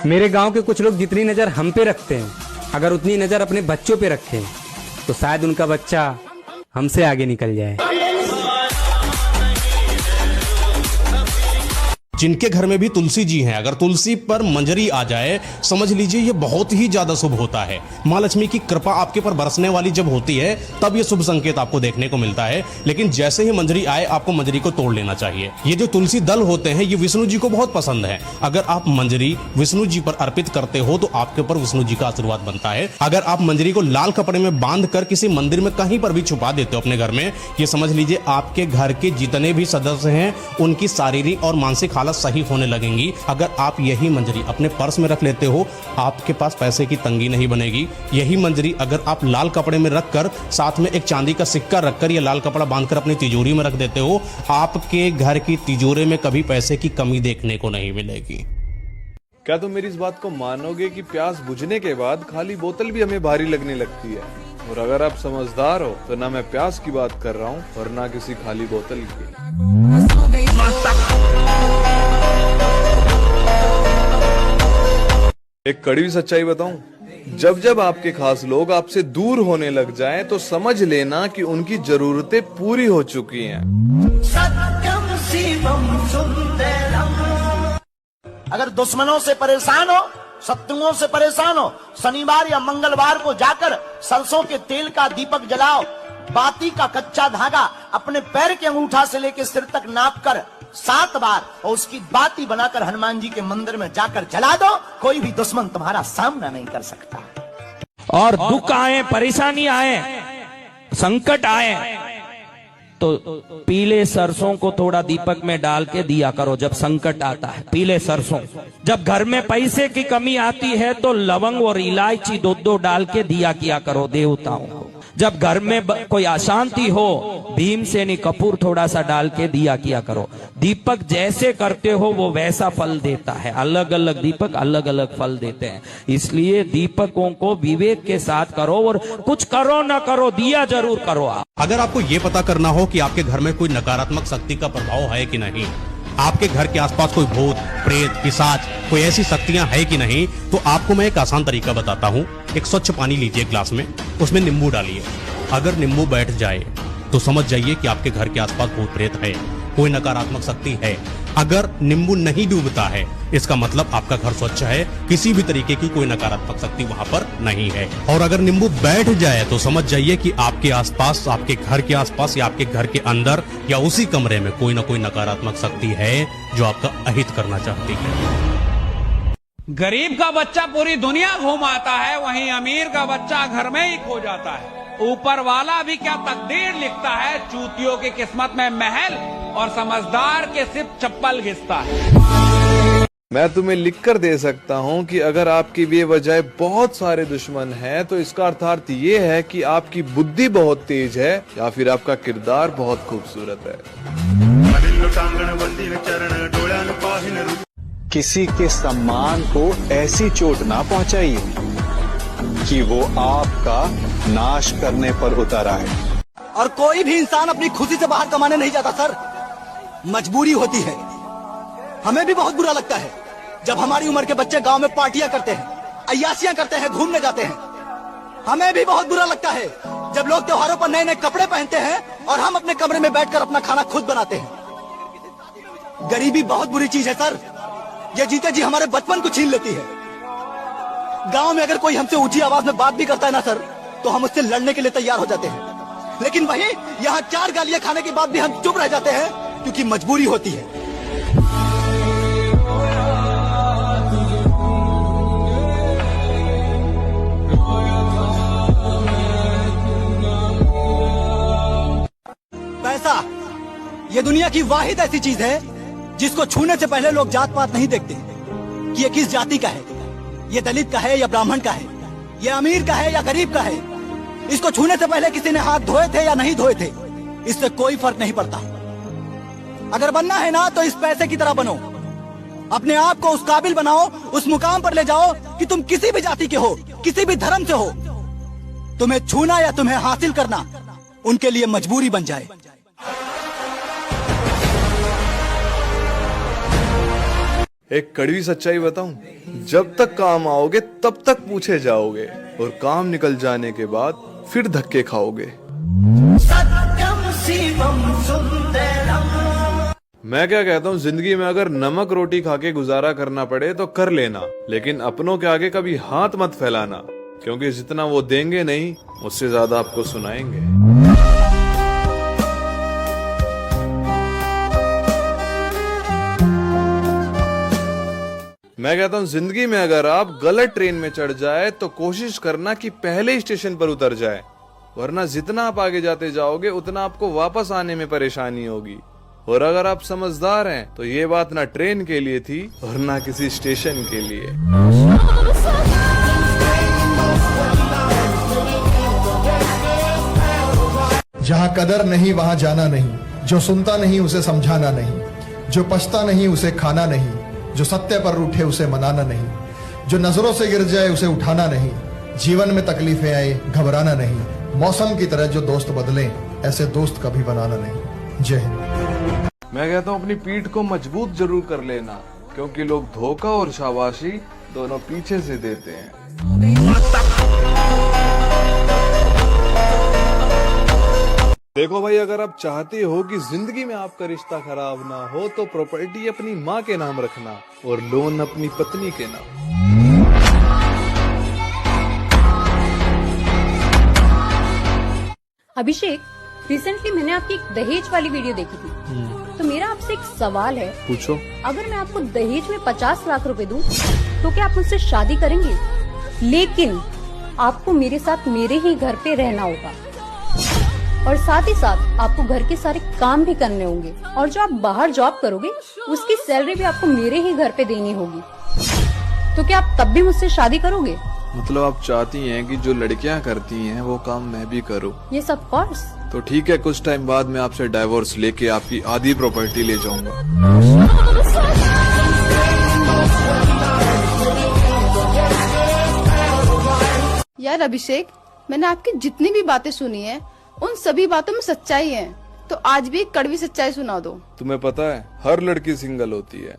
मेरे गांव के कुछ लोग जितनी नजर हम पे रखते हैं, अगर उतनी नजर अपने बच्चों पे रखें तो शायद उनका बच्चा हमसे आगे निकल जाए। जिनके घर में भी तुलसी जी हैं, अगर तुलसी पर मंजरी आ जाए, समझ लीजिए ये बहुत ही ज्यादा शुभ होता है। माँ लक्ष्मी की कृपा आपके पर बरसने वाली जब होती है तब ये शुभ संकेत आपको देखने को मिलता है। लेकिन जैसे ही मंजरी आए आपको मंजरी को तोड़ लेना चाहिए। ये जो तुलसी दल होते हैं ये विष्णु जी को बहुत पसंद है। अगर आप मंजरी विष्णु जी पर अर्पित करते हो तो आपके ऊपर विष्णु जी का आशीर्वाद बनता है। अगर आप मंजरी को लाल कपड़े में बांध कर किसी मंदिर में कहीं पर भी छुपा देते हो अपने घर में, ये समझ लीजिए आपके घर के जितने भी सदस्य हैं उनकी शारीरिक और मानसिक हालत सही होने लगेंगी। अगर आप यही मंजरी अपने पर्स में रख लेते हो, आपके पास पैसे की तंगी नहीं बनेगी। यही मंजरी अगर आप लाल कपड़े में रखकर साथ में एक चांदी का सिक्का रखकर या लाल कपड़ा बांधकर अपनी तिजोरी में रख देते हो, आपके घर की तिजोरी में कभी पैसे की कमी देखने को नहीं मिलेगी। क्या तुम मेरी इस बात को मानोगे कि प्यास बुझने के बाद खाली बोतल भी हमें भारी लगने लगती है? और अगर आप समझदार हो तो ना मैं प्यास की बात कर रहा हूँ और ना किसी खाली बोतल की। एक कड़वी सच्चाई बताऊं, जब जब आपके खास लोग आपसे दूर होने लग जाएं तो समझ लेना कि उनकी जरूरतें पूरी हो चुकी हैं। अगर दुश्मनों से परेशान हो, शत्रुओं से परेशान हो, शनिवार या मंगलवार को जाकर सरसों के तेल का दीपक जलाओ, बाती का कच्चा धागा अपने पैर के अंगूठा से लेकर सिर तक नाप कर 7 बार और उसकी बाती बनाकर हनुमान जी के मंदिर में जाकर जला दो, कोई भी दुश्मन तुम्हारा सामना नहीं कर सकता। और दुख आए, परेशानी आए, संकट आए तो पीले सरसों को थोड़ा दीपक में डाल के दिया करो। जब संकट आता है पीले सरसों, जब घर में पैसे की कमी आती है तो लवंग और इलायची दो डाल के दिया किया करो देवताओं को। जब घर में कोई अशांति हो, भीमसेनी कपूर थोड़ा सा डाल के दिया किया करो। दीपक जैसे करते हो वो वैसा फल देता है। अलग अलग दीपक अलग अलग फल देते हैं, इसलिए दीपकों को विवेक के साथ करो और कुछ करो ना करो दिया जरूर करो आप। अगर आपको ये पता करना हो कि आपके घर में कोई नकारात्मक शक्ति का प्रभाव है कि नहीं, आपके घर के आसपास कोई भूत, प्रेत, पिशाच, कोई ऐसी शक्तियां है कि नहीं, तो आपको मैं एक आसान तरीका बताता हूँ। एक स्वच्छ पानी लीजिए ग्लास में, उसमें नींबू डालिए। अगर नींबू बैठ जाए तो समझ जाइए कि आपके घर के आसपास भूत प्रेत है, कोई नकारात्मक शक्ति है। अगर नींबू नहीं डूबता है इसका मतलब आपका घर स्वच्छ है, किसी भी तरीके की कोई नकारात्मक शक्ति वहां पर नहीं है। और अगर नींबू बैठ जाए तो समझ जाइए कि आपके आसपास, आपके घर के आसपास या आपके घर के अंदर या उसी कमरे में कोई ना कोई नकारात्मक शक्ति है जो आपका अहित करना चाहती है। गरीब का बच्चा पूरी दुनिया घूम आता है, वहीं अमीर का बच्चा घर में ही खो जाता है। ऊपर वाला भी क्या तकदीर लिखता है, चूतियों की किस्मत में महल और समझदार के सिर्फ चप्पल घिसता है। मैं तुम्हें लिख कर दे सकता हूँ कि अगर आपकी बेवजह बहुत सारे दुश्मन हैं तो इसका अर्थात ये है कि आपकी बुद्धि बहुत तेज है या फिर आपका किरदार बहुत खूबसूरत है। किसी के सम्मान को ऐसी चोट ना पहुंचाइए कि वो आपका नाश करने पर उतर आए। और कोई भी इंसान अपनी खुशी से बाहर कमाने नहीं जाता सर, मजबूरी होती है। हमें भी बहुत बुरा लगता है जब हमारी उम्र के बच्चे गांव में पार्टियां करते हैं, अय्यासियां करते हैं, घूमने जाते हैं। हमें भी बहुत बुरा लगता है जब लोग त्योहारों पर नए नए कपड़े पहनते हैं और हम अपने कमरे में बैठकर अपना खाना खुद बनाते हैं। गरीबी बहुत बुरी चीज है सर, ये जीते जी हमारे बचपन को छीन लेती है। गांव में अगर कोई हमसे ऊंची आवाज में बात भी करता है ना सर, तो हम उससे लड़ने के लिए तैयार हो जाते हैं। लेकिन वहीं यहाँ 4 गालियां खाने के बाद भी हम चुप रह जाते हैं क्योंकि मजबूरी होती है। पैसा ये दुनिया की वाहिद ऐसी चीज है जिसको छूने से पहले लोग जात पात नहीं देखते कि ये किस जाति का है, ये दलित का है या ब्राह्मण का है, ये अमीर का है या गरीब का है। इसको छूने से पहले किसी ने हाथ धोए थे या नहीं धोए थे, इससे कोई फर्क नहीं पड़ता। अगर बनना है ना तो इस पैसे की तरह बनो, अपने आप को उस काबिल बनाओ, उस मुकाम पर ले जाओ कि तुम किसी भी जाति के हो, किसी भी धर्म से हो, तुम्हें छूना या तुम्हें हासिल करना उनके लिए मजबूरी बन जाए। एक कड़वी सच्चाई बताऊं, जब तक काम आओगे तब तक पूछे जाओगे और काम निकल जाने के बाद फिर धक्के खाओगे। मैं क्या कहता हूँ, जिंदगी में अगर नमक रोटी खा के गुजारा करना पड़े तो कर लेना, लेकिन अपनों के आगे कभी हाथ मत फैलाना, क्योंकि जितना वो देंगे नहीं उससे ज्यादा आपको सुनाएंगे। मैं कहता हूँ, जिंदगी में अगर आप गलत ट्रेन में चढ़ जाए तो कोशिश करना कि पहले ही स्टेशन पर उतर जाए, वरना जितना आप आगे जाते जाओगे उतना आपको वापस आने में परेशानी होगी। और अगर आप समझदार हैं तो ये बात ना ट्रेन के लिए थी और ना किसी स्टेशन के लिए। जहाँ कदर नहीं वहाँ जाना नहीं, जो सुनता नहीं उसे समझाना नहीं, जो पछता नहीं उसे खाना नहीं, जो सत्य पर रूठे उसे मनाना नहीं, जो नजरों से गिर जाए उसे उठाना नहीं, जीवन में तकलीफें आए घबराना नहीं, मौसम की तरह जो दोस्त बदले ऐसे दोस्त कभी बनाना नहीं। जय हिंद। मैं कहता हूँ, अपनी पीठ को मजबूत जरूर कर लेना, क्योंकि लोग धोखा और शाबाशी दोनों पीछे से देते हैं। देखो भाई, अगर आप चाहते हो कि जिंदगी में आपका रिश्ता खराब ना हो तो प्रॉपर्टी अपनी माँ के नाम रखना और लोन अपनी पत्नी के नाम। अभिषेक, रिसेंटली मैंने आपकी एक दहेज वाली वीडियो देखी थी, तो मेरा आपसे एक सवाल है। पूछो। अगर मैं आपको दहेज में 50 लाख रुपए दूं, तो क्या आप मुझसे शादी करेंगे? लेकिन आपको मेरे साथ मेरे ही घर पे रहना होगा और साथ ही साथ आपको घर के सारे काम भी करने होंगे, और जो आप बाहर जॉब करोगे उसकी सैलरी भी आपको मेरे ही घर पे देनी होगी। तो क्या आप तब भी मुझसे शादी करोगे? मतलब आप चाहती हैं कि जो लड़कियां करती हैं वो काम मैं भी करूं? ये सब कोर्स। तो ठीक है, कुछ टाइम बाद मैं आपसे डाइवोर्स लेके आपकी आधी प्रॉपर्टी ले जाऊंगा। यार अभिषेक, मैंने आपकी जितनी भी बातें सुनी है उन सभी बातों में सच्चाई है, तो आज भी एक कड़वी सच्चाई सुना दो। तुम्हें पता है, हर लड़की सिंगल होती है,